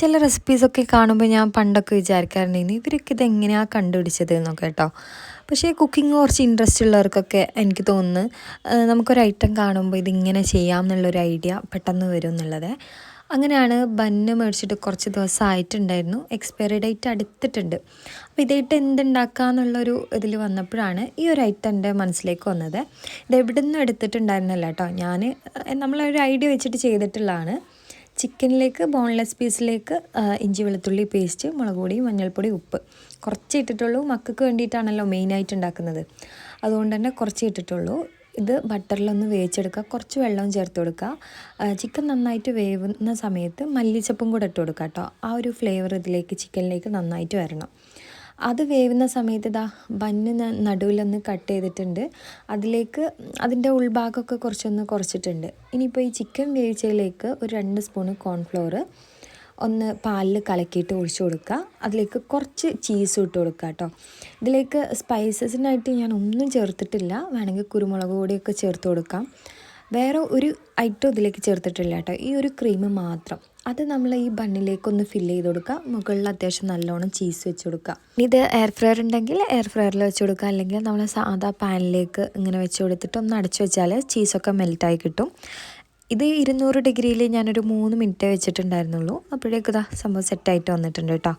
ചില റെസിപ്പീസൊക്കെ കാണുമ്പോൾ ഞാൻ പണ്ടൊക്കെ വിചാരിക്കാറുണ്ടായിരുന്നു ഇവരൊക്കെ ഇതെങ്ങനെയാണ് കണ്ടുപിടിച്ചത് എന്നൊക്കെ കേട്ടോ. പക്ഷേ കുക്കിംഗ് കുറച്ച് ഇൻട്രസ്റ്റ് ഉള്ളവർക്കൊക്കെ എനിക്ക് തോന്നുന്നു നമുക്കൊരു ഐറ്റം കാണുമ്പോൾ ഇതിങ്ങനെ ചെയ്യാം എന്നുള്ളൊരു ഐഡിയ പെട്ടെന്ന് വരും എന്നുള്ളത്. അങ്ങനെയാണ് ബന്ന് മേടിച്ചിട്ട് കുറച്ച് ദിവസം ആയിട്ടുണ്ടായിരുന്നു, എക്സ്പയറി ഡേറ്റ് അടുത്തിട്ടുണ്ട്. അപ്പോൾ ഇതായിട്ട് എന്തുണ്ടാക്കാമെന്നുള്ളൊരു ഇതിൽ വന്നപ്പോഴാണ് ഈ ഒരു ഐറ്റം എൻ്റെ മനസ്സിലേക്ക് വന്നത്. ഇത് എവിടെ നിന്നും എടുത്തിട്ടുണ്ടായിരുന്നില്ല കേട്ടോ, നമ്മളൊരു ഐഡിയ വെച്ചിട്ട് ചെയ്തിട്ടുള്ളതാണ്. ചിക്കനിലേക്ക് ബോൺലെസ് പീസിലേക്ക് ഇഞ്ചി വെളുത്തുള്ളി പേസ്റ്റ്, മുളക് പൊടി, മഞ്ഞൾപ്പൊടി, ഉപ്പ് കുറച്ച് ഇട്ടിട്ടുള്ളൂ. മക്കൾക്ക് വേണ്ടിയിട്ടാണല്ലോ മെയിനായിട്ട് ഉണ്ടാക്കുന്നത്, അതുകൊണ്ട് തന്നെ കുറച്ച് ഇട്ടിട്ടുള്ളൂ. ഇത് ബട്ടറിലൊന്ന് വേവിച്ചെടുക്കുക, കുറച്ച് വെള്ളവും ചേർത്ത് കൊടുക്കുക. ചിക്കൻ നന്നായിട്ട് വേവുന്ന സമയത്ത് മല്ലിച്ചപ്പും കൂടെ ഇട്ട് കൊടുക്കുക കേട്ടോ. ആ ഒരു ഫ്ലേവർ ഇതിലേക്ക് ചിക്കനിലേക്ക് നന്നായിട്ട് വരണം. അത് വേവുന്ന സമയത്ത് ബന്ന് നടുവിലൊന്ന് കട്ട് ചെയ്തിട്ടുണ്ട്, അതിലേക്ക് അതിൻ്റെ ഉൾഭാഗമൊക്കെ കുറച്ചിട്ടുണ്ട്. ഇനിയിപ്പോൾ ഈ ചിക്കൻ വേവിച്ചതിലേക്ക് ഒരു 2 സ്പൂണ് കോൺഫ്ലോർ ഒന്ന് പാലിൽ കലക്കിയിട്ട് ഒഴിച്ചു കൊടുക്കുക. അതിലേക്ക് കുറച്ച് ചീസ് ഇട്ട് കൊടുക്കുക കേട്ടോ. ഇതിലേക്ക് സ്പൈസസിനായിട്ട് ഞാൻ ഒന്നും ചേർത്തിട്ടില്ല, വേണമെങ്കിൽ കുരുമുളക് പൊടിയൊക്കെ ചേർത്ത് കൊടുക്കാം. വേറെ ഒരു ഐറ്റം ഇതിലേക്ക് ചേർത്തിട്ടില്ല കേട്ടോ, ഈ ഒരു ക്രീം മാത്രം. അത് നമ്മൾ ഈ ബണ്ണിലേക്കൊന്ന് ഫില്ല് ചെയ്ത് കൊടുക്കുക. മുകളിൽ അത്യാവശ്യം നല്ലോണം ചീസ് വെച്ച് കൊടുക്കുക. ഇത് എയർ ഫ്രയർ ഉണ്ടെങ്കിൽ എയർ ഫ്രയറിൽ വെച്ച് കൊടുക്കുക, അല്ലെങ്കിൽ നമ്മൾ സാധാ പാനിലേക്ക് ഇങ്ങനെ വെച്ച് കൊടുത്തിട്ട് ഒന്ന് അടച്ചു വെച്ചാൽ ചീസൊക്കെ മെൽറ്റായി കിട്ടും. ഇത് 200 ഡിഗ്രിയിൽ ഞാനൊരു 3 മിനിറ്റ് വെച്ചിട്ടുണ്ടായിരുന്നുള്ളൂ. അപ്പോഴേക്കും സംഭവം സെറ്റായിട്ട് വന്നിട്ടുണ്ട് കേട്ടോ.